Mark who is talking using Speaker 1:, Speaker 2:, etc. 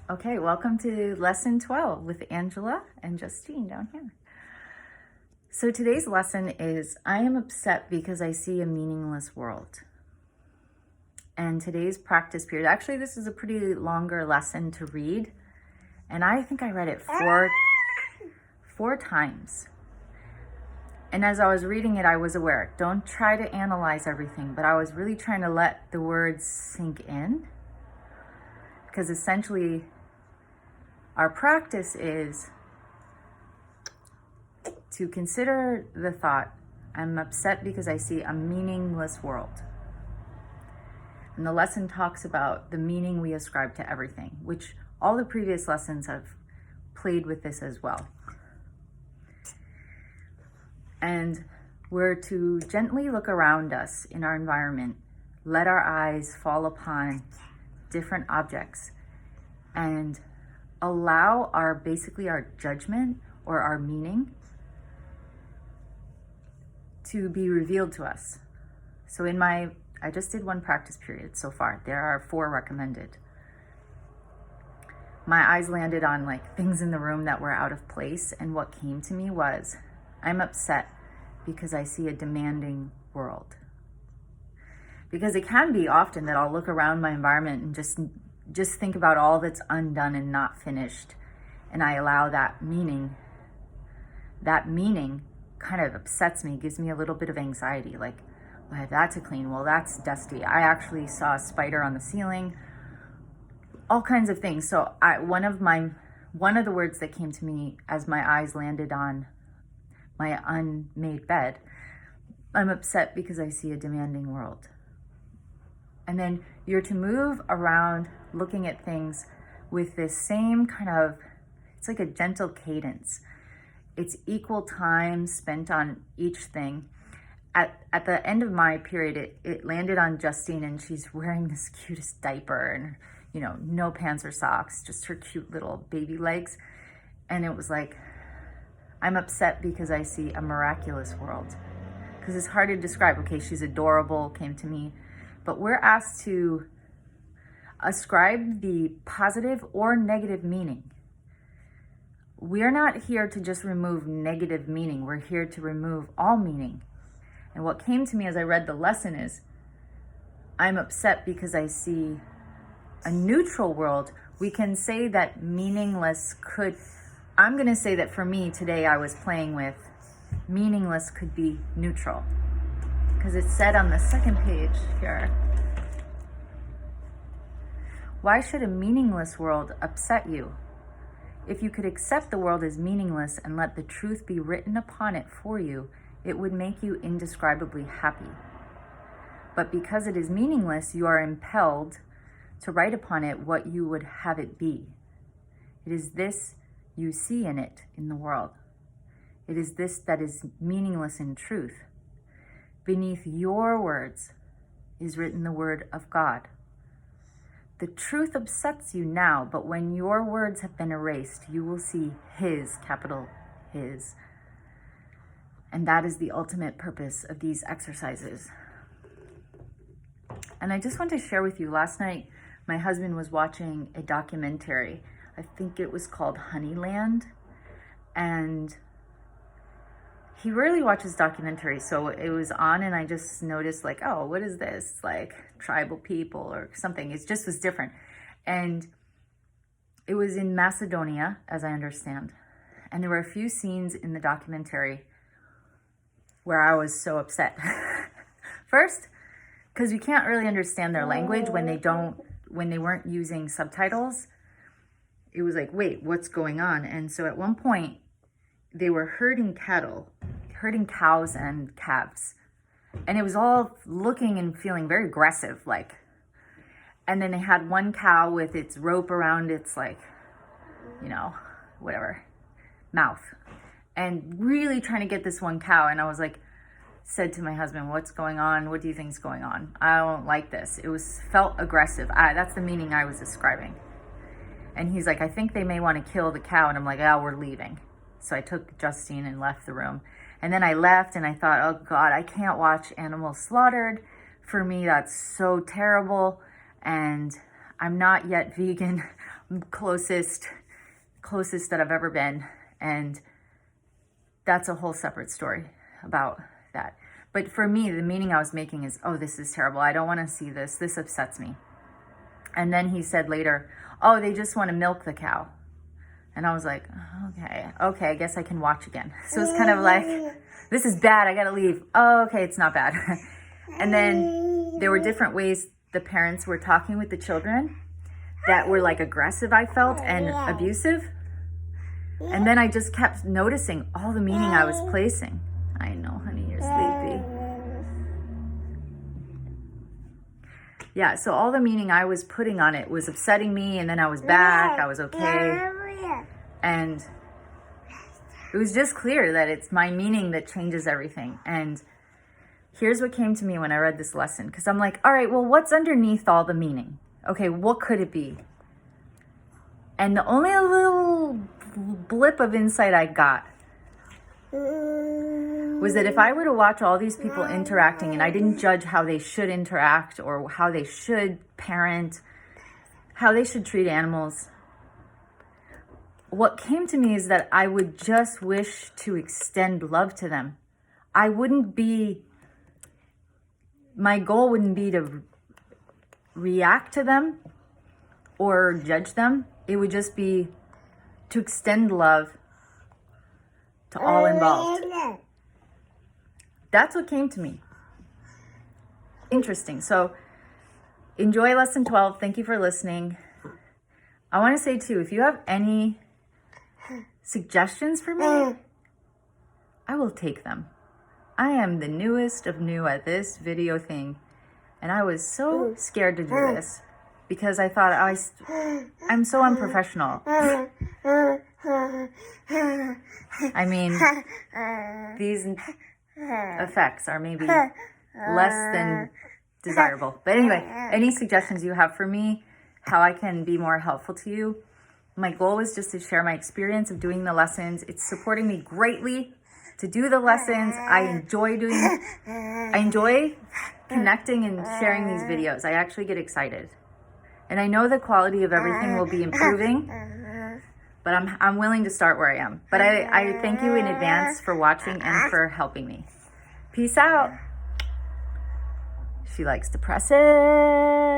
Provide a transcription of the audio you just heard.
Speaker 1: Okay, welcome to lesson 12 with Angela and Justine down here. So today's lesson is I am upset because I see a meaningless world. And today's practice period, actually this is a pretty longer lesson to read. And I think I read it four times. And as I was reading it, I was aware, don't try to analyze everything, but I was really trying to let the words sink in. Because essentially, our practice is to consider the thought, I'm upset because I see a meaningless world. And the lesson talks about the meaning we ascribe to everything, which all the previous lessons have played with this as well. And we're to gently look around us in our environment, let our eyes fall upon different objects, and allow our judgment or our meaning to be revealed to us. So I just did one practice period so far. There are 4 recommended. My eyes landed on things in the room that were out of place, and what came to me was, I'm upset because I see a demanding world. Because it can be often that I'll look around my environment and just think about all that's undone and not finished, and I allow that meaning kind of upsets me, gives me a little bit of anxiety, well, I have that to clean, well, that's dusty, I actually saw a spider on the ceiling, all kinds of things. So one of the words that came to me as my eyes landed on my unmade bed, I'm upset because I see a demanding world. And then you're to move around looking at things with this same it's like a gentle cadence. It's equal time spent on each thing. At the end of my period, it landed on Justine, and she's wearing this cutest diaper and, no pants or socks, just her cute little baby legs. And it was like, I'm upset because I see a miraculous world. Because it's hard to describe. Okay, she's adorable, came to me. But we're asked to ascribe the positive or negative meaning. We're not here to just remove negative meaning. We're here to remove all meaning. And what came to me as I read the lesson is, I'm upset because I see a neutral world. We can say that meaningless I'm going to say that for me today, I was playing with meaningless could be neutral. Because it said on the second page here, why should a meaningless world upset you? If you could accept the world as meaningless and let the truth be written upon it for you, it would make you indescribably happy. But because it is meaningless, you are impelled to write upon it what you would have it be. It is this you see in it, in the world. It is this that is meaningless in truth. Beneath your words is written the word of God. The truth upsets you now, but when your words have been erased, you will see His, capital His. And that is the ultimate purpose of these exercises. And I just want to share with you, last night, my husband was watching a documentary. I think it was called Honeyland. And he rarely watches documentaries, so it was on and I just noticed oh, what is this? Tribal people or something. It just was different. And it was in Macedonia, as I understand. And there were a few scenes in the documentary where I was so upset. First, because you can't really understand their language when they weren't using subtitles. It was wait, what's going on? And so at one point, they were herding cows and calves. And it was all looking and feeling very aggressive, And then they had one cow with its rope around its, mouth. And really trying to get this one cow. And I was said to my husband, what's going on? What do you think's going on? I don't like this. It felt aggressive. That's the meaning I was describing. And he's I think they may want to kill the cow. And I'm we're leaving. So I took Justine and left the room. And then I left and I thought, oh God, I can't watch animals slaughtered. For me, that's so terrible. And I'm not yet vegan. closest that I've ever been. And that's a whole separate story about that. But for me, the meaning I was making is, oh, this is terrible. I don't want to see this. This upsets me. And then he said later, oh, they just want to milk the cow. And I was like, okay, I guess I can watch again. So it's kind of like, this is bad. I got to leave. Oh, okay, it's not bad. And then there were different ways the parents were talking with the children that were like aggressive, I felt, and abusive. And then I just kept noticing all the meaning I was placing. I know, honey, you're sleepy. Yeah, so all the meaning I was putting on it was upsetting me, and then I was back, I was okay. And it was just clear that it's my meaning that changes everything. And here's what came to me when I read this lesson, because I'm like, all right, well, what's underneath all the meaning? Okay, what could it be? And the only little blip of insight I got was that if I were to watch all these people interacting and I didn't judge how they should interact or how they should parent, how they should treat animals, what came to me is that I would just wish to extend love to them. My goal wouldn't be to react to them or judge them. It would just be to extend love to all involved. That's what came to me. Interesting. So enjoy lesson 12. Thank you for listening. I want to say too, if you have any suggestions for me, I will take them. I am the newest of new at this video thing, and I was so scared to do this because I thought I'm so unprofessional. I mean, these effects are maybe less than desirable. But anyway, any suggestions you have for me, how I can be more helpful to you? My goal was just to share my experience of doing the lessons. It's supporting me greatly to do the lessons. I enjoy connecting and sharing these videos. I actually get excited. And I know the quality of everything will be improving, but I'm willing to start where I am. But I thank you in advance for watching and for helping me. Peace out. She likes to press it.